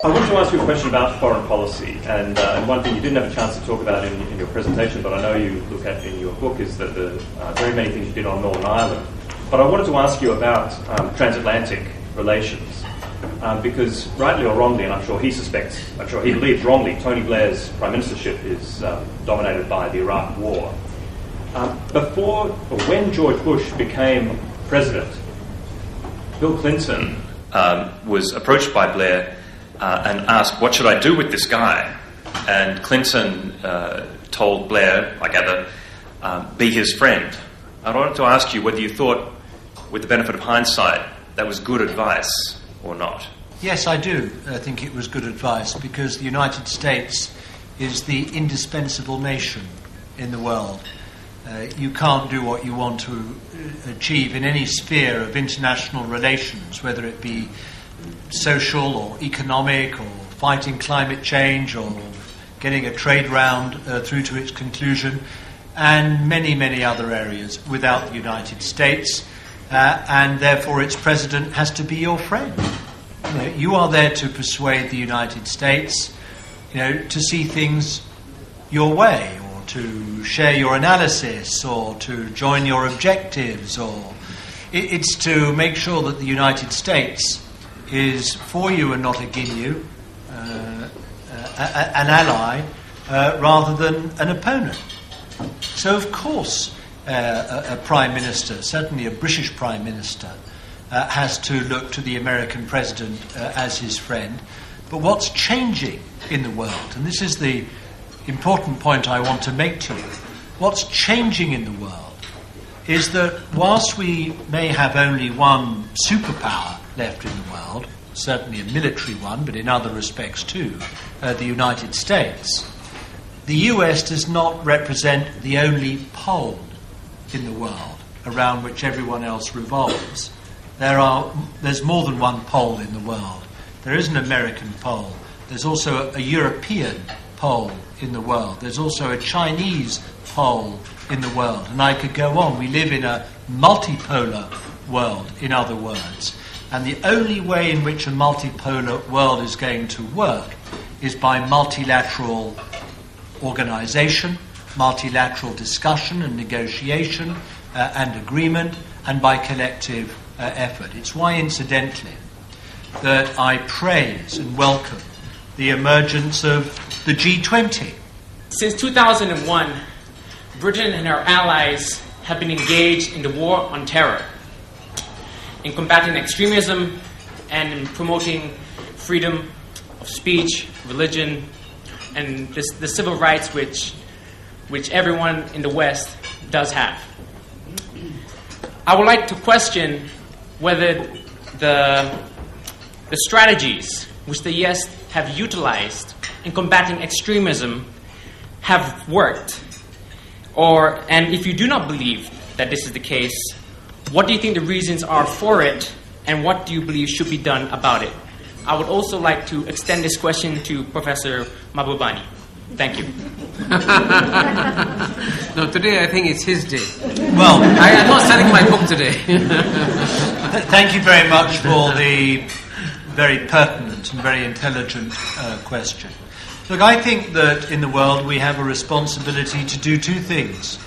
I want to ask you a question about foreign policy, and one thing you didn't have a chance to talk about in your presentation, but I know you look at in your book, is that the very many things you did on Northern Ireland. But I wanted to ask you about transatlantic relations, because rightly or wrongly, and I'm sure he believes wrongly, Tony Blair's prime ministership is dominated by the Iraq War. When George Bush became president, Bill Clinton was approached by Blair and asked, "What should I do with this guy?" And Clinton told Blair, I gather, be his friend. I wanted to ask you whether you thought, with the benefit of hindsight, that was good advice or not. Yes, I do. I think it was good advice, because the United States is the indispensable nation in the world. You can't do what you want to achieve in any sphere of international relations, whether it be social or economic or fighting climate change or getting a trade round through to its conclusion, and many, many other areas, without the United States. And therefore its president has to be your friend. You are there to persuade the United States, to see things your way, or to share your analysis, or to join your objectives, or it's to make sure that the United States is for you and not against you, an ally rather than an opponent. So of course a Prime Minister, certainly a British Prime Minister, has to look to the American President as his friend. But what's changing in the world, and this is the important point I want to make to you, what's changing in the world is that whilst we may have only one superpower left in the world, certainly a military one, but in other respects too, the United States, the US does not represent the only pole in the world around which everyone else revolves. There's more than one pole in the world. There is an American pole. There's also a European pole in the world. There's also a Chinese pole in the world. And I could go on. We live in a multipolar world, in other words. And the only way in which a multipolar world is going to work is by multilateral organisation, multilateral discussion and negotiation and agreement, and by collective effort. It's why, incidentally, that I praise and welcome the emergence of the G20. Since 2001, Britain and her allies have been engaged in the war on terror, in combating extremism and in promoting freedom of speech, religion, and the civil rights which everyone in the West does have. I would like to question whether the strategies which the US have utilized in combating extremism have worked. And if you do not believe that this is the case, what do you think the reasons are for it, and what do you believe should be done about it? I would also like to extend this question to Professor Mahbubani. Thank you. No, today I think it's his day. Well, I'm not selling my book today. Thank you very much for the very pertinent and very intelligent question. Look, I think that in the world we have a responsibility to do two things.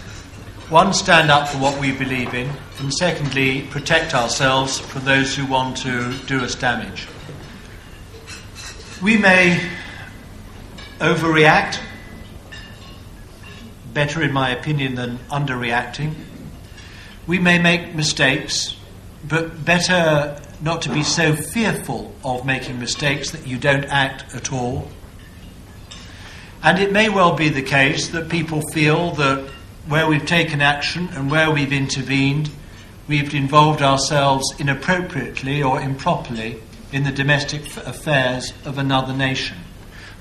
One, stand up for what we believe in, and secondly, protect ourselves from those who want to do us damage. We may overreact, better in my opinion than underreacting. We may make mistakes, but better not to be so fearful of making mistakes that you don't act at all. And it may well be the case that people feel that where we've taken action and where we've intervened, we've involved ourselves inappropriately or improperly in the domestic affairs of another nation.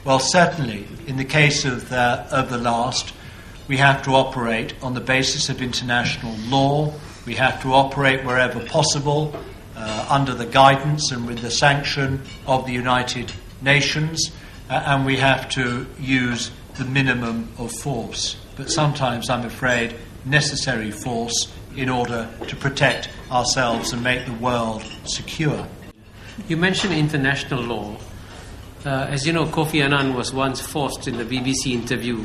Well, certainly, in the case of the last, we have to operate on the basis of international law. We have to operate wherever possible under the guidance and with the sanction of the United Nations, and we have to use the minimum of force. But sometimes, I'm afraid, necessary force in order to protect ourselves and make the world secure. You mentioned international law. As you know, Kofi Annan was once forced in a BBC interview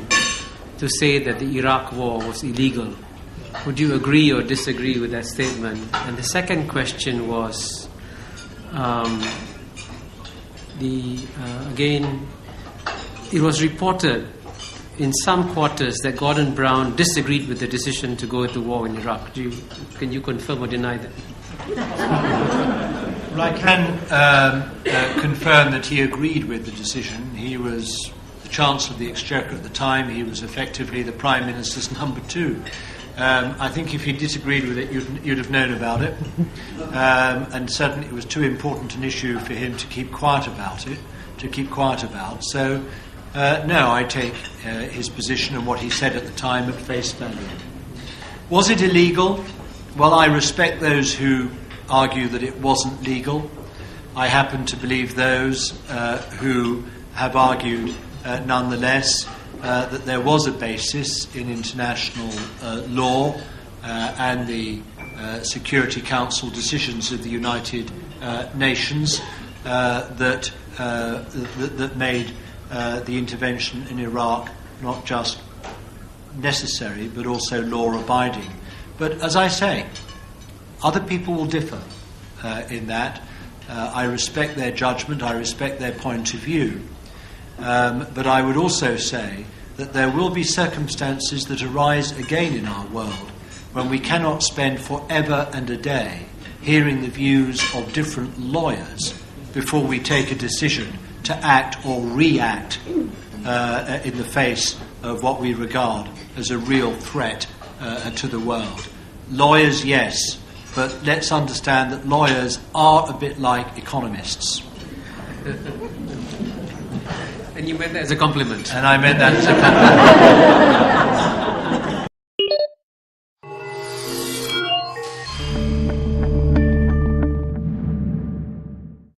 to say that the Iraq war was illegal. Would you agree or disagree with that statement? And the second question was, again, it was reported in some quarters that Gordon Brown disagreed with the decision to go into war in Iraq. Can you confirm or deny that? Well, I can confirm that he agreed with the decision. He was the Chancellor of the Exchequer at the time. He was effectively the Prime Minister's number 2. I think if he disagreed with it, you'd have known about it. And certainly it was too important an issue for him to keep quiet about. So, no, I take his position and what he said at the time at face value. Was it illegal? Well, I respect those who argue that it wasn't legal. I happen to believe those who have argued nonetheless that there was a basis in international law and the Security Council decisions of the United Nations that made the intervention in Iraq not just necessary but also law-abiding. But as I say, other people will differ in that. I respect their judgment, I respect their point of view. But I would also say that there will be circumstances that arise again in our world when we cannot spend forever and a day hearing the views of different lawyers before we take a decision to act or react in the face of what we regard as a real threat to the world. Lawyers, yes, but let's understand that lawyers are a bit like economists. And you meant that as a compliment. And I meant that as a compliment.